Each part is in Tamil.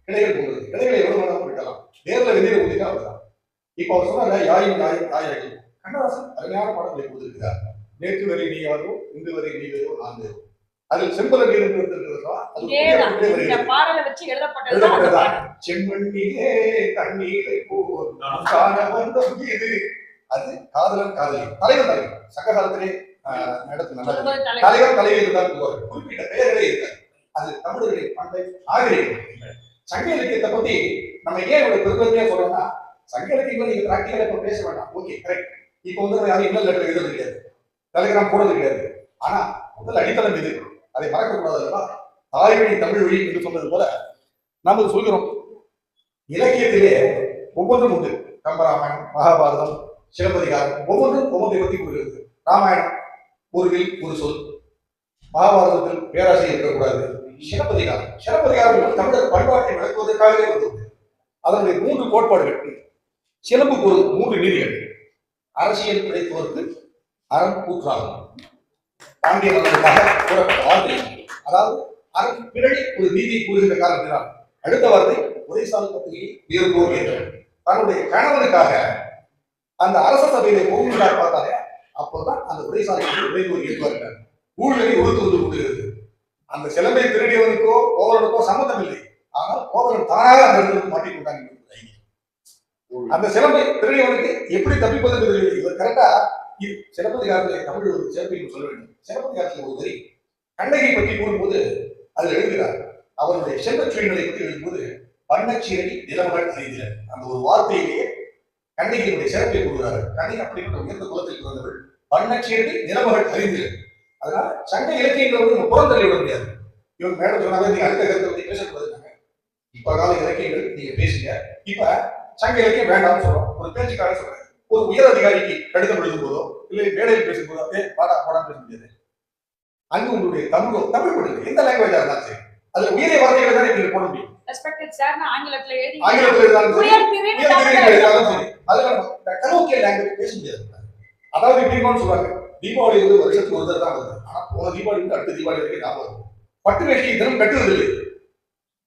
கிளைகள் போடுறது, கிளைகளை எவ்வளவு வேணாலும் விட்டலாம், நேரில் வெளியில ஊதினா அவ்வளவுதான். இப்ப அவர் சொன்னாங்க யாயும் யாயும் தாயாகி, கண்ணதாசன் அருமையான பாடங்களை கொடுத்திருக்கிறார். நேற்று வரை நீ யாரோ, இன்று வரை நீ யாரோ, நான் யாரோ. அதில் செம்பல நீர் எழுதப்பட்டதுதான். செம்மண்ணிலே தண்ணீரை போல் நாம் காண வந்தோம் இது. அது காதலன் காதலி, தலைவர் தலைவர் சங்க காலத்திலே தலைவர் தலைவர் தான் குறிப்பிட்ட பெயர்களே இருக்காது. அது தமிழர்களின் பண்டை நாகரிகம். சங்க இலக்கியத்தை பத்தி நம்ம ஏன் இவ்வளவு பெருமையா சொல்றோம்னா, சங்க இலக்கியங்கள் நீங்க பிராக்டிகலா இப்ப பேச வேண்டாம், ஓகே கரெக்ட். இப்ப வந்து யாரும் இன்னல் லெட்டர் எழுதுறது கிடையாது, டெலிகிராம் போடுறது கிடையாது. ஆனா முதல் அடித்தளம் இது, அதை மறக்க கூடாது. தாய்வழி தமிழ் வழி என்று சொன்னது போல நாம சொல்கிறோம். இலக்கியத்திலே ஒவ்வொன்றும் உண்டு. கம்பராமாயணம், மகாபாரதம், சிலப்பதிகாரம் ஒவ்வொன்றும் ஒவ்வொன்றை பற்றி கூறுகிறது. ராமாயணம் ஒரு ஒரு சொல், மகாபாரதத்தில் பேராசை இருக்கக்கூடாது. சிலப்பதிகாரம் தமிழர் பண்பாட்டை விளக்குவதற்காகவே வந்தது. அதனுடைய 3 கோட்பாடுகள், சிலம்புக்கு ஒரு 3 நீதிகள். அரசியல் கிடைப்பதற்கு அறம் கூற்றாகும், பாண்டிய மன்னனுக்காக கூறப்பட்ட வார்த்தை. அதாவது அறம் பிறகு ஒரு நீதி கூறுகின்ற காரணத்தினால் அடுத்த வார்த்தை உரைசால் பத்திரிகை உயர்வோர் என்று தன்னுடைய கணவனுக்காக அந்த அரச சபையிலே போகிறார் பார்த்தாலே, அப்போதான் அந்த உரைசாலை உரைவோர் ஏற்றுவார்கள். ஊழலை ஒதுக்குவது கொண்டுகிறது. அந்த சிலம்பை திருடியவனுக்கோ கோவலனுக்கோ சம்மந்தம் இல்லை. ஆனால் கோவலன் தானாக அந்த இடத்துல மாட்டிக்கொண்டாங்க. அந்த சிலம்பை திருடியவனுக்கு எப்படி தப்பிப்பது என்பது இவர் கரெக்டா சிலப்பதிகாரத்திலே தமிழ் ஒரு சிறப்பை சொல்ல வேண்டும். சிலப்பதிகாரத்தில் ஒரு வரி கண்ணகை பற்றி கூறும்போது அதில் எழுதுகிறார். அவருடைய செல்வச் சுயங்களை பற்றி எழுதும்போது வண்ணச்சீரடி நிலமகள் அறிந்தில அந்த ஒரு வார்த்தையிலேயே கண்ணகியினுடைய சிறப்பை கூறுகிறார்கள். கண்ணகி அப்படிப்பட்ட உயர்ந்த குலத்தில் பிறந்தவள், வண்ணச்சீரடி நிலமகள் அறிந்தில. அதனால சங்க இலக்கியங்களை வந்து நம்ம புறந்தள்ளி விட முடியாது. இவங்க மேடம் சொன்னாங்க நீங்க அடுத்த கருத்தை பத்தி பேசக்கூடாது. இப்ப கால இலக்கியங்கள் நீங்க பேசுங்க, இப்ப சங்க இலக்கியம் வேண்டாம்னு சொல்றோம். ஒரு பேச்சுக்காக சொல்றேன். ஒரு உயர் அதிகாரிக்கு கடிதம் எழுதும் போதோ இல்லை மேடையில் பேசும்போதோ பாடா போடான்னு பேச முடியாது. அங்கு உங்களுடைய தமிழோ தமிழ் படுது எந்த லாங்குவேஜா இருந்தாலும் சரி, அதுல உயரிய வார்த்தைகளை தான் நீங்க போட முடியும். ஆங்கிலத்துல எழுதாலும் சரி, அதுல கலோக்கியல் லாங்குவேஜ் பேச முடியாது. அதாவது எப்படின்னு சொல்றாங்க, தீபாவளி வந்து வருஷத்துக்கு ஒரு தடவை தான் வருது. ஆனா போன தீபாவளி வந்து அடுத்த தீபாவளி வரைக்கும் ஞாபகம் வரும். பட்டு வேஷ்டி தினம் கட்டுவது இல்லை,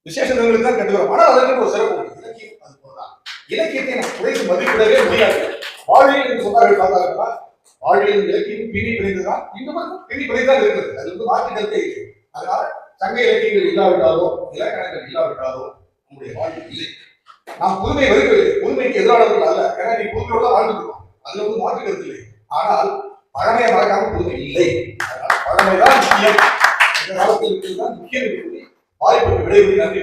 விசேஷ தினங்களுக்கு தான் கட்டுகிறோம். ஆனால் அதற்கு ஒரு சிறப்பு உண்டு. இலக்கியம் அது போலதான். இலக்கியத்தை நம்ம குறைத்து மதிப்பிடவே முடியாது. வாழ்வியல் என்று சொன்னார்கள் பார்த்தார்களா, வாழ்வியல் இலக்கியம் பின்னி பிணைந்துதான் இன்னும் பின்னி பிணைந்துதான் இருக்கிறது. அது வந்து மாற்றுக்கருத்தே இல்லை. அதனால சங்க இலக்கியங்கள் இல்லாவிட்டாலோ இலக்கணங்கள் இல்லாவிட்டாலோ நம்முடைய வாழ்வு இல்லை. நாம் புதுமை வருகிறது, புதுமைக்கு எதிரானவர்கள் அல்ல. ஏன்னா நீ புதுமையோட வாழ்ந்துருக்கோம், அதுல வந்து மாற்றுக்கருத்து இல்லை. ஆனால் பழமையை மறக்காம புதுமை இல்லை. அதனால பழமைதான் முக்கியம். இந்த காலத்தில் இருக்கிறது தான் முக்கியம். வாய்ப்புக்கு விடைபெறி நன்றி.